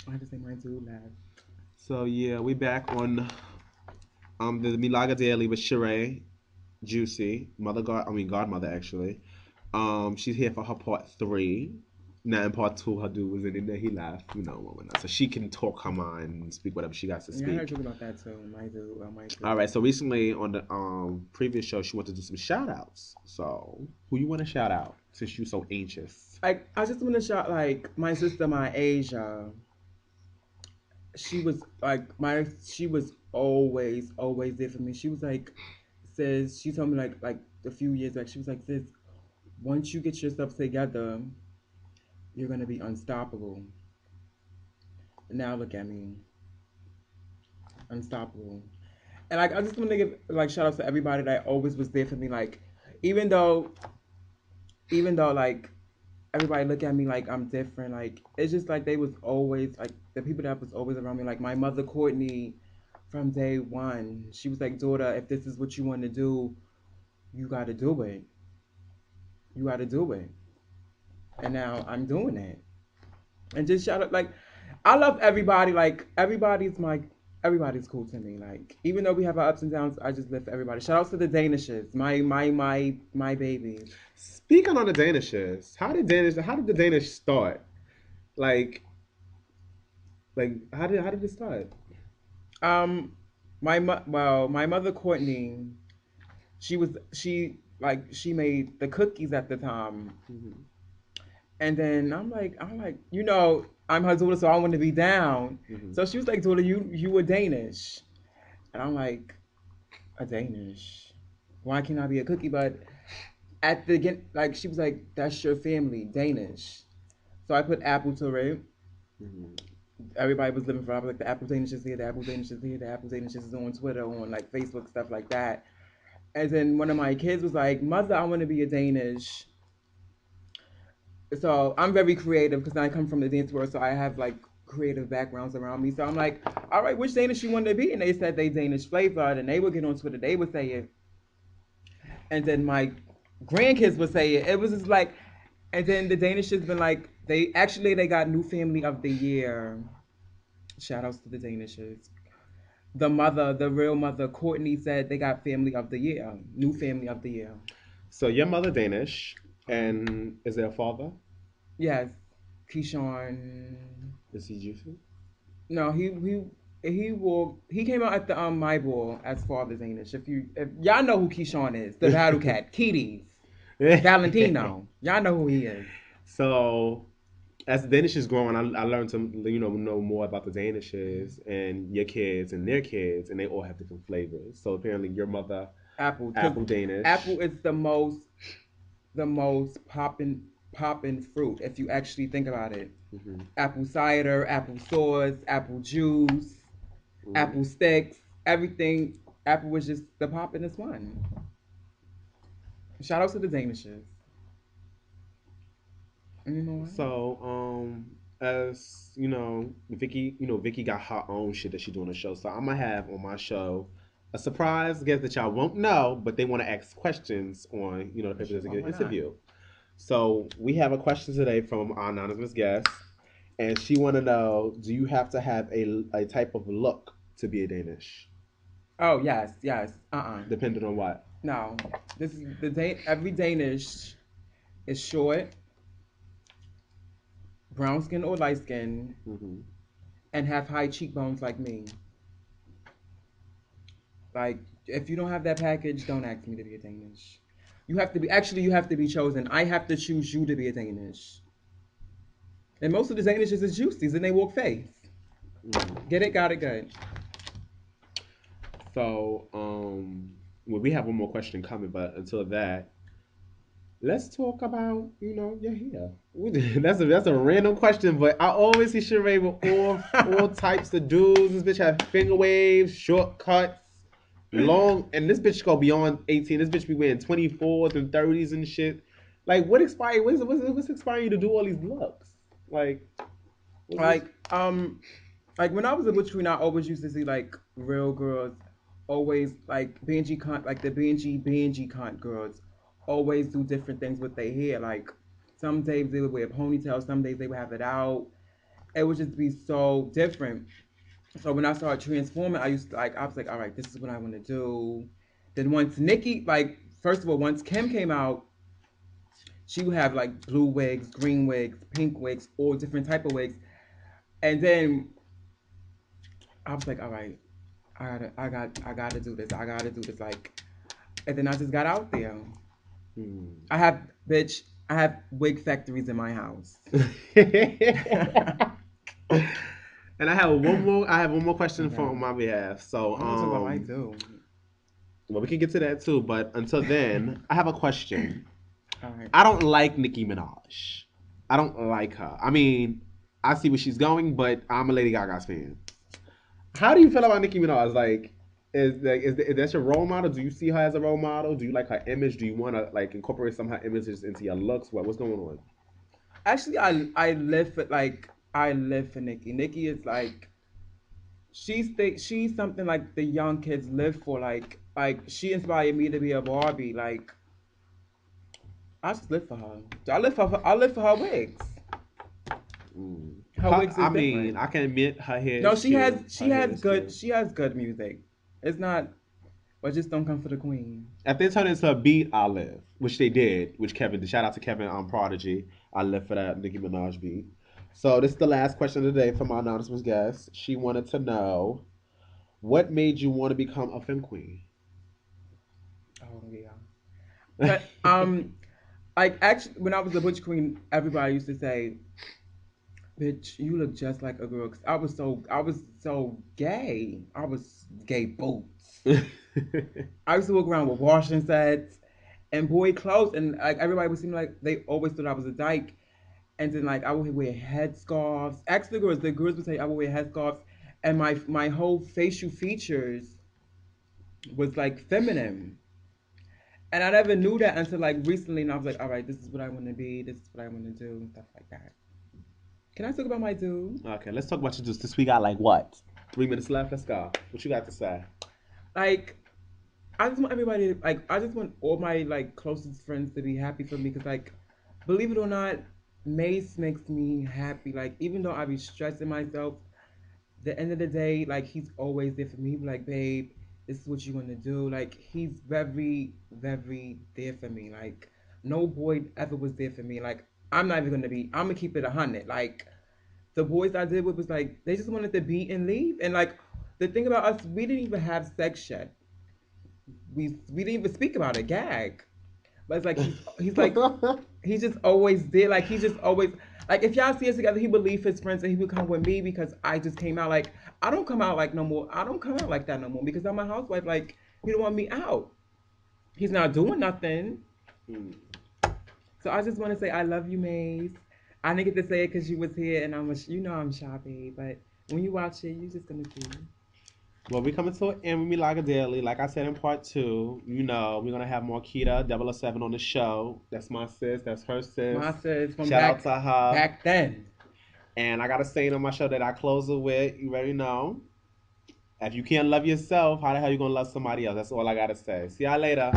I had to say mine too. Laugh. So yeah, we back on the Milaga Daily with Sharae, Juicy, godmother actually. She's here for her part three. Now in part two, her dude was in there. He laughed, whatnot. So she can talk her mind and speak whatever she got to Yeah, I heard speak. talk about that too. Mine too. Mine All too. right. So recently on the previous show, she wanted to do some shout outs. So who you want to shout out since you so anxious? Like, I just want to shout like my sister, my Asia. She was like my. She was always there for me. She was like, says she told me like a few years back. She was like, sis, once you get yourself together, you're gonna be unstoppable. Now look at me, unstoppable. And like I just want to give like shout outs to everybody that always was there for me. Like even though even though like everybody look at me like I'm different, like it's just like they was always like the people that was always around me. Like my mother Courtney from day one. She was like, daughter, if this is what you want to do, you gotta do it. You gotta do it. And now I'm doing it. And just shout out like I love everybody. Like everybody's cool to me. Like even though we have our ups and downs, I just live for everybody. Shout out to the Danishes, my babies. Speaking on the Danishes, how did the Danish start? Like how did it start? Um, my mother Courtney, she made the cookies at the time, Mm-hmm. and then I'm like, I'm her daughter, so I want to be down. Mm-hmm. So she was like, daughter, you were Danish, and I'm like, a Danish. Why can't I be a cookie? But at the again, like she was like, that's your family, Danish. So I put apple to it. Mm-hmm. Everybody was living forever. Like the Apple Danish is here, the Apple Danish is here, the Apple Danish is on Twitter, on like Facebook, stuff like that. And then one of my kids was like, Mother, I want to be a Danish. So I'm very creative because I come from the dance world, so I have like creative backgrounds around me. So I'm like, all right, which Danish you want to be? And they said they Danish flavored, and they would get on Twitter, they would say it, and then my grandkids would say it. It was just like, and then the Danish has been like, they got new family of the year. Shout outs to the Danishes. The real mother, Courtney said they got family of the year, new family of the year. So your mother Danish, Uh-huh. and is there a father? Yes, Keyshawn. Is he Juicy? No, he came out at the my ball as Father Danish. If y'all know who Keyshawn is, the battle cat, Keaties, Valentino. Y'all know who he is. So as the Danish is growing, I learned to know more about the Danishes and your kids and their kids, and they all have different flavors. So apparently, your mother, Apple, because apple Danish. Apple is the most poppin' fruit if you actually think about it. Hmm. Apple cider, apple sauce, apple juice, Hmm. apple sticks, everything. Apple was just the poppin'est one. Shout out to the Danishes. And you know what? So as Vicky got her own shit that she doing on the show. So I'm gonna have on my show a surprise guest that y'all won't know, but they want to ask questions on the paper Sure. to Oh, get an why not? interview. So we have a question today from our anonymous guest, and she want to know: do you have to have a type of look to be a Danish? Oh yes, yes. Depending on what? No, this is every Danish is short, brown skin or light skin, Hmm. and have high cheekbones like me. Like if you don't have that package, don't ask me to be a Danish. You have to be chosen. I have to choose you to be a Danish. And most of the Danishes is juicies and they walk face. Hmm. Get it, got it, good. So well, we have one more question coming, but until that, let's talk about your hair. That's a random question, but I always see Sheree with all types of dudes. This bitch have finger waves, shortcuts, long, and this bitch go beyond 18. This bitch be wearing 24s and 30s and shit. Like, what expired? What's expiring you to do all these looks? Like, what's like like when I was a butch queen, I always used to see like real girls, always like Benji con like the Benji con girls, always do different things with their hair. Like some days they would wear a ponytail, some days they would have it out, it would just be so different. So when I started transforming, I was like, all right, this is what I want to do. Then once Nikki, like, first of all, once Kim came out, she would have like blue wigs, green wigs, pink wigs, all different type of wigs. And then I was like, all right, I gotta do this. I gotta do this. Like, and then I just got out there. Hmm. I have, bitch, I have wig factories in my house. And I have one more. I have one more question for on Okay. my behalf. So, I want to talk about my do. well, we can get to that too. But until then, I have a question. All right. I don't like Nicki Minaj. I don't like her. I mean, I see where she's going, but I'm a Lady Gaga's fan. How do you feel about Nicki Minaj? Like, is that your role model? Do you see her as a role model? Do you like her image? Do you want to like incorporate some of her images into your looks? What's going on? Actually, I live for Nikki. Nikki is like she's something like the young kids live for. Like she inspired me to be a Barbie. Like I just live for her. I live for her wigs. Mm. Her wigs I is mean, different. I can admit her hair No, is cute. Her hair is cute. she has good music. It's not, but just don't come for the queen. If they turn into a beat, I live, which they did. Which Kevin, shout out to Kevin Prodigy. I live for that Nicki Minaj beat. So this is the last question of the day from my anonymous guest. She wanted to know what made you want to become a femme queen. Oh yeah. But like actually, when I was a butch queen, everybody used to say, "Bitch, you look just like a girl." 'Cause I was so gay. I was gay boots. I used to walk around with washing sets and boy clothes, and like everybody would seem like they always thought I was a dyke. And then like I would wear headscarves. Actually, the girls would say I would wear headscarves, and my whole facial features was like feminine. And I never knew that until like recently, and I was like, all right, this is what I want to be. This is what I want to do, and stuff like that. Can I talk about my do? Okay, let's talk about you just this. We got like what? 3 minutes left. Let's go. What you got to say? Like I just want everybody like I just want all my like closest friends to be happy for me because like believe it or not, Mace makes me happy. Like even though I be stressing myself, the end of the day, like he's always there for me. He be like, babe, this is what you want to do. Like he's very, very there for me. Like no boy ever was there for me. Like I'm not even gonna be. I'm gonna keep it 100. Like the boys I did with was like they just wanted to beat and leave. And like the thing about us, we didn't even have sex yet. We didn't even speak about it. Gag. But it's like he's like he just always did. Like he just always like if y'all see us together, he would leave his friends and he would come with me because I just came out like I don't come out like no more. I don't come out like that no more because I'm a housewife. Like he don't want me out. He's not doing nothing. Hmm. So I just want to say I love you, Maze. I didn't get to say it because you was here and you know I'm shy, but when you watch it, you're just gonna see. Well, we coming to an end with MILAGA Daily. Like I said in part two, you know, we're gonna have more Keita 007 on the show. That's my sis. That's her sis. My sis from Shout out to her. back then. And I gotta say it on my show that I close it with. You already know. If you can't love yourself, how the hell you gonna love somebody else? That's all I gotta say. See y'all later.